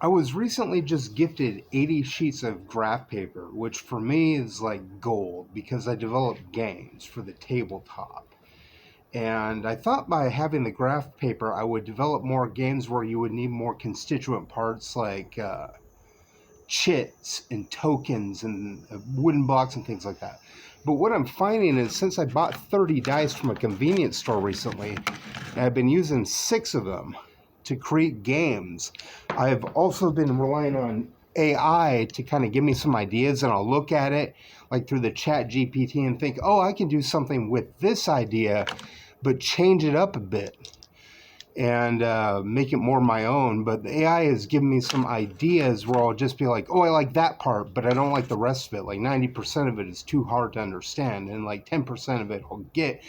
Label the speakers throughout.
Speaker 1: I was recently just gifted 80 sheets of graph paper, which for me is like gold because I develop games for the tabletop. And I thought by having the graph paper, I would develop more games where you would need more constituent parts like chits and tokens and wooden blocks and things like that. But what I'm finding is since I bought 30 dice from a convenience store recently, and I've been using 6 of them to create games, I've also been relying on AI to kind of give me some ideas, and I'll look at it like through the chat GPT and think, oh, I can do something with this idea, but change it up a bit and make it more my own. But the AI has given me some ideas where I'll just be like, oh, I like that part, but I don't like the rest of it. Like 90% of it is too hard to understand, and like 10% of it I'll get,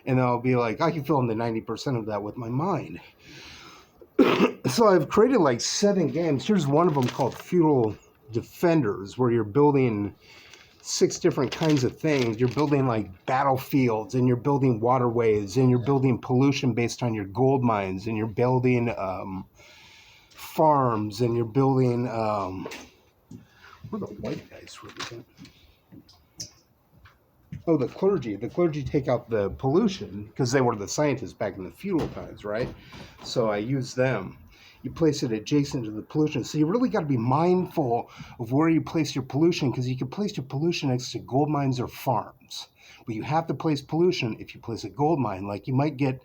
Speaker 1: and I'll be like, I can fill in the 90% of that with my mind. So I've created like 7 games. Here's one of them called Feudal Defenders, where you're building 6 different kinds of things. You're building like battlefields, and you're building waterways, and you're building pollution based on your gold mines, and you're building farms, and you're building where the white dice represent. Oh, the clergy. The clergy take out the pollution because they were the scientists back in the feudal times, right? So I use them. You place it adjacent to the pollution. So you really got to be mindful of where you place your pollution, because you can place your pollution next to gold mines or farms. But you have to place pollution if you place a gold mine. Like you might get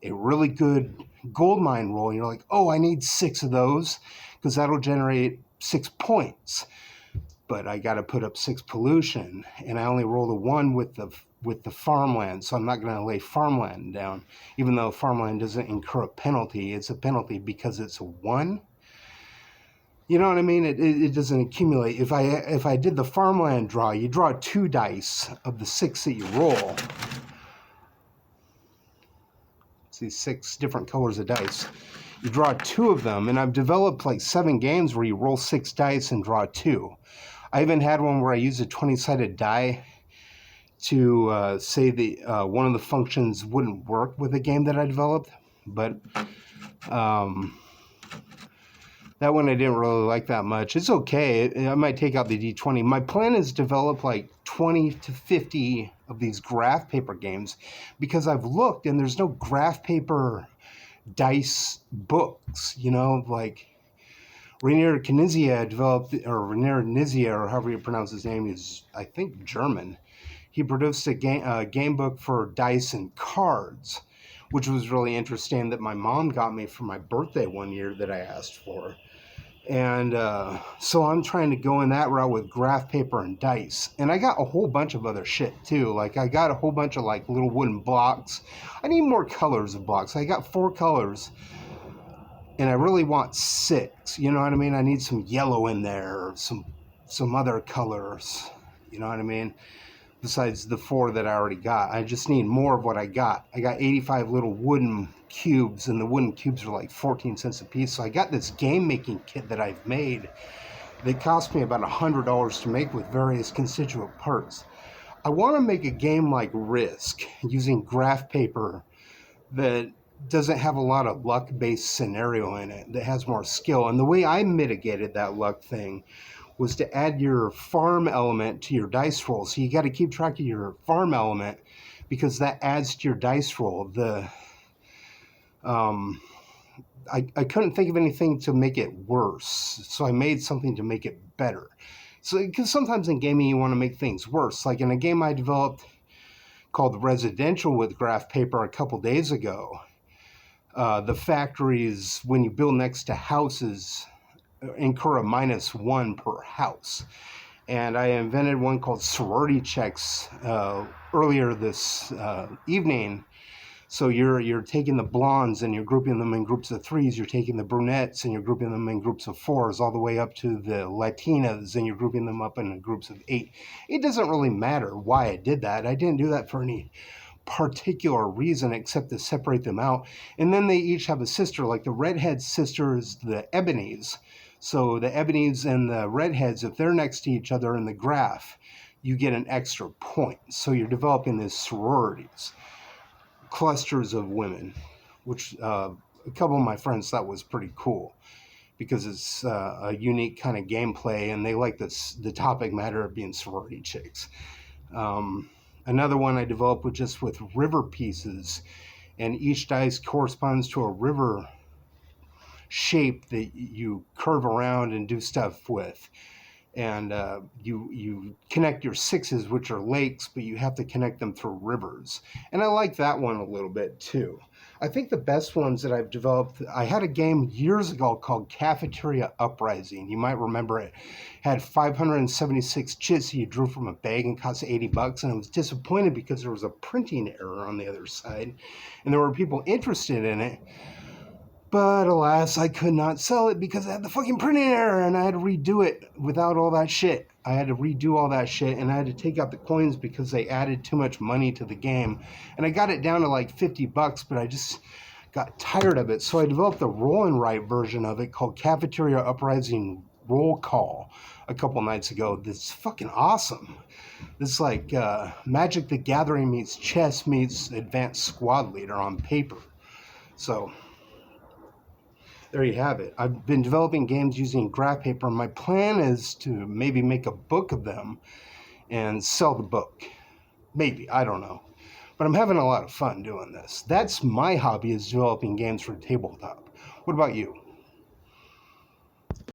Speaker 1: a really good gold mine roll, and you're like, oh, I need 6 of those because that'll generate 6 points. But I got to put up 6 pollution, and I only rolled a 1 with the farmland, so I'm not going to lay farmland down. Even though farmland doesn't incur a penalty, it's a penalty because it's a 1. You know what I mean? It doesn't accumulate. If I did the farmland draw, you draw 2 dice of the 6 that you roll. See, 6 different colors of dice. You draw 2 of them, and I've developed like 7 games where you roll 6 dice and draw 2. I even had one where I used a 20-sided die to say one of the functions wouldn't work with a game that I developed, but that one I didn't really like that much. It's okay. I might take out the D20. My plan is to develop like 20 to 50 of these graph paper games, because I've looked and there's no graph paper dice books, like Rainier Knizia developed, or Rainier Knizia, or however you pronounce his name, is, I think, German. He produced a game book for dice and cards, which was really interesting, that my mom got me for my birthday one year that I asked for. And so I'm trying to go in that route with graph paper and dice. And I got a whole bunch of other shit too. Like I got a whole bunch of like little wooden blocks. I need more colors of blocks. I got 4 colors. And I really want 6, you know what I mean? I need some yellow in there, some other colors, you know what I mean? Besides the 4 that I already got. I just need more of what I got. I got 85 little wooden cubes, and the wooden cubes are like 14 cents a piece. So I got this game making kit that I've made that cost me about $100 to make with various constituent parts. I want to make a game like Risk using graph paper that doesn't have a lot of luck-based scenario in it, that has more skill. And the way I mitigated that luck thing was to add your farm element to your dice roll. So you got to keep track of your farm element, because that adds to your dice roll. I couldn't think of anything to make it worse, so I made something to make it better. So, because sometimes in gaming you want to make things worse. Like in a game I developed called Residential with graph paper a couple days ago, the factories, when you build next to houses, incur a -1 per house. And I invented one called sorority checks earlier this evening. So you're taking the blondes and you're grouping them in groups of 3s. You're taking the brunettes and you're grouping them in groups of 4s, all the way up to the Latinas, and you're grouping them up in groups of 8. It doesn't really matter why I did that. I didn't do that for any particular reason except to separate them out. And then they each have a sister. Like the redhead sister is the Ebonies. So the Ebonies and the redheads, if they're next to each other in the graph, you get an extra point. So you're developing these sororities, clusters of women, which a couple of my friends thought was pretty cool. because it's a unique kind of gameplay, and they like the topic matter of being sorority chicks. Another one I developed with river pieces, and each dice corresponds to a river shape that you curve around and do stuff with. And you connect your sixes, which are lakes, but you have to connect them through rivers. And I like that one a little bit too. I think the best ones that I've developed, I had a game years ago called Cafeteria Uprising. You might remember it. Had 576 chits you drew from a bag and cost $80. And I was disappointed because there was a printing error on the other side. And there were people interested in it. But alas, I could not sell it because I had the fucking printing error and I had to redo it without all that shit. I had to redo all that shit and I had to take out the coins because they added too much money to the game. And I got it down to like $50, but I just got tired of it. So I developed a roll and write version of it called Cafeteria Uprising Roll Call a couple nights ago. That's fucking awesome. It's like Magic the Gathering meets chess meets Advanced Squad Leader on paper. So there you have it. I've been developing games using graph paper, and my plan is to maybe make a book of them and sell the book. Maybe, I don't know. But I'm having a lot of fun doing this. That's my hobby, is developing games for tabletop. What about you?